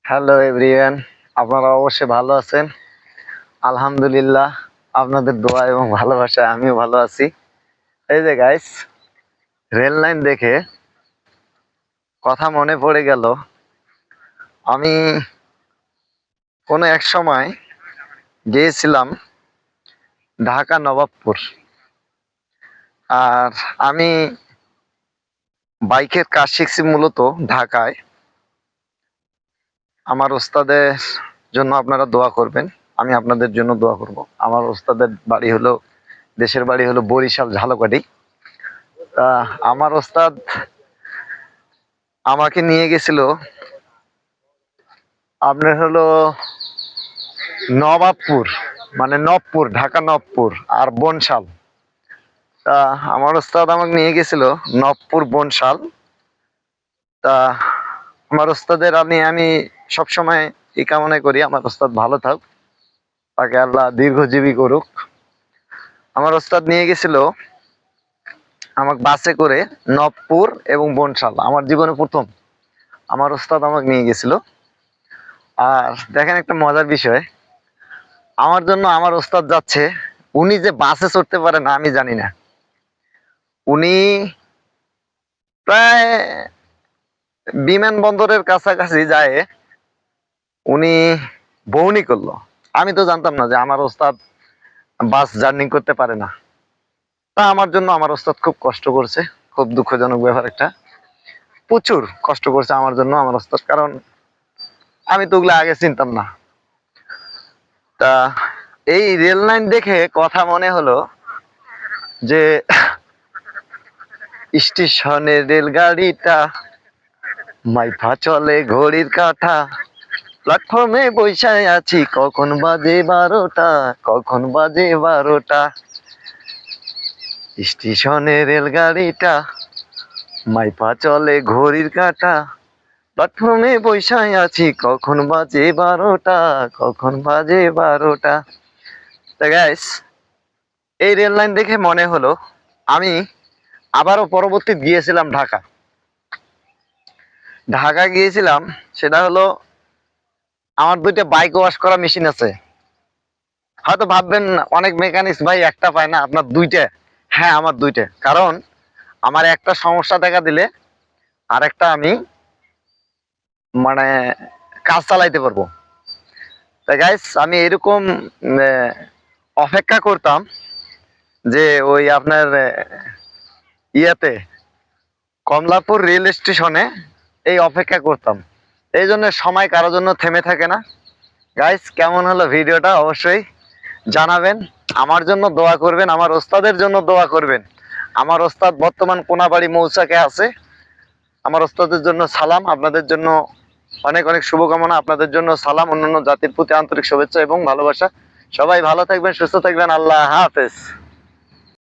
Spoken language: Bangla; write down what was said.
হ্যালো এভরিওয়ান, আপনারা অবশ্যই ভালো আছেন। আলহামদুলিল্লাহ, আপনাদের দোয়া এবং ভালোবাসায় আমিও ভালো আছি। এই যে গাইস, রেল লাইন দেখে কথা মনে পড়ে গেল। আমি কোনো এক সময় গিয়েছিলাম ঢাকা নবাবপুর। আর আমি বাইকের কাজ শিখছি মূলত ঢাকায়। আমার ওস্তাদের জন্য আপনারা দোয়া করবেন, আমি আপনাদের জন্য দোয়া করব। আমার ওস্তাদের বাড়ি হলো, দেশের বাড়ি হলো বরিশাল ঝালকাঠি। আমার ওস্তাদ আমাকে নিয়ে গেছিল আপনার হলো নবাবপুর, মানে নবপুর, ঢাকা নবপুর আর বনশাল। তা আমার ওস্তাদ আমাকে নিয়ে গেছিল নবপুর বনশাল। তা আমার ওস্তাদের আমি সবসময় এই কামনা করি আমার ওস্তাদ ভালো থাক, তাকে আল্লাহ দীর্ঘজীবী করুক। আমার ওস্তাদ নিয়ে গেছিল আমাকে বাসে করে নবপুর এবং বনশাল। আমার জীবনে প্রথম আমার ওস্তাদ আমাকে নিয়ে গেছিল। আর দেখেন একটা মজার বিষয়, আমার জন্য আমার ওস্তাদ যাচ্ছে, উনি যে বাসে চড়তে পারে না আমি জানি না। উনি প্রায় বিমানবন্দরের কাছাকাছি যায় উনি বউনি করলো। আমি তো জানতাম না যে আমার ওস্তাদ বাস জার্নি করতে পারে না। তা আমার জন্য আমার ওস্তাদ খুব কষ্ট করছে, খুব দুঃখজনক ব্যাপার একটা। প্রচুর কষ্ট করছে আমার জন্য আমার ওস্তাদ, কারণ আমি তো ওগুলো আগে চিনতাম না। তা এই রেল লাইন দেখে কথা মনে হলো যে স্টেশনের রেলগাড়িটা মাইফা চলে ঘড়ির কাঁটা, প্ল্যাটফর্মে বৈশায় আছি কখন বাজে 12টা, কখন বাজে 12টা। স্টেশনের রেলগাড়িটা মাইফা চলে ঘড়ির কাঁটা, প্ল্যাটফর্মে বৈশায় আছি কখন বাজে 12টা, কখন বাজে 12টা। তা গাইস, এই রেল লাইন দেখে মনে হলো আমি আবারও পরবর্তী গিয়েছিলাম ঢাকা। ঢাকা গিয়েছিলাম, সেটা হলো আমার 2টা বাইক ওয়াশ করা মেশিন আছে। হয়তো ভাববেন অনেক মেকানিক্স ভাই একটা পায় না, আপনার 2টা? হ্যাঁ, আমার 2টা। কারণ আমার একটা সমস্যা দেখা দিলে আরেকটা আমি মানে কাজ চালাইতে পারবো। তাই গাইস, আমি এরকম অপেক্ষা করতাম যে ওই আপনার ইয়াতে কমলাপুর রেল স্টেশনে এই অপেক্ষা করতাম। এই জন্য সময় কারোর জন্য থেমে থাকে না। গাইস, কেমন হলো ভিডিওটা অবশ্যই জানাবেন। আমার জন্য দোয়া করবেন, আমার ওস্তাদের জন্য দোয়া করবেন। আমার ওস্তাদ বর্তমান কোনাবাড়ি মৌচাকে আছে। আমার ওস্তাদের জন্য সালাম, আপনাদের জন্য অনেক অনেক শুভকামনা, আপনাদের জন্য সালাম, অন্যান্য জাতির প্রতি আন্তরিক শুভেচ্ছা এবং ভালোবাসা। সবাই ভালো থাকবেন, সুস্থ থাকবেন। আল্লাহ হাফেজ।